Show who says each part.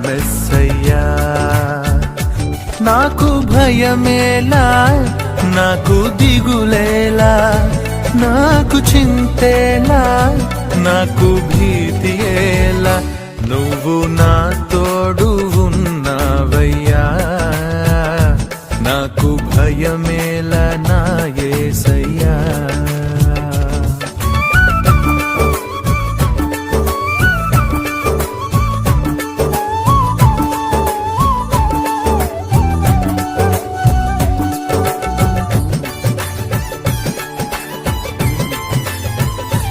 Speaker 1: మెస్సయ్యా. నాకు భయమేలా, నాకు దిగులేలా, నాకు చింతేలా, నాకు భీతియేలా, నువ్వు నా తోడు ఉన్నావయ్యా. నాకు భయమేలా,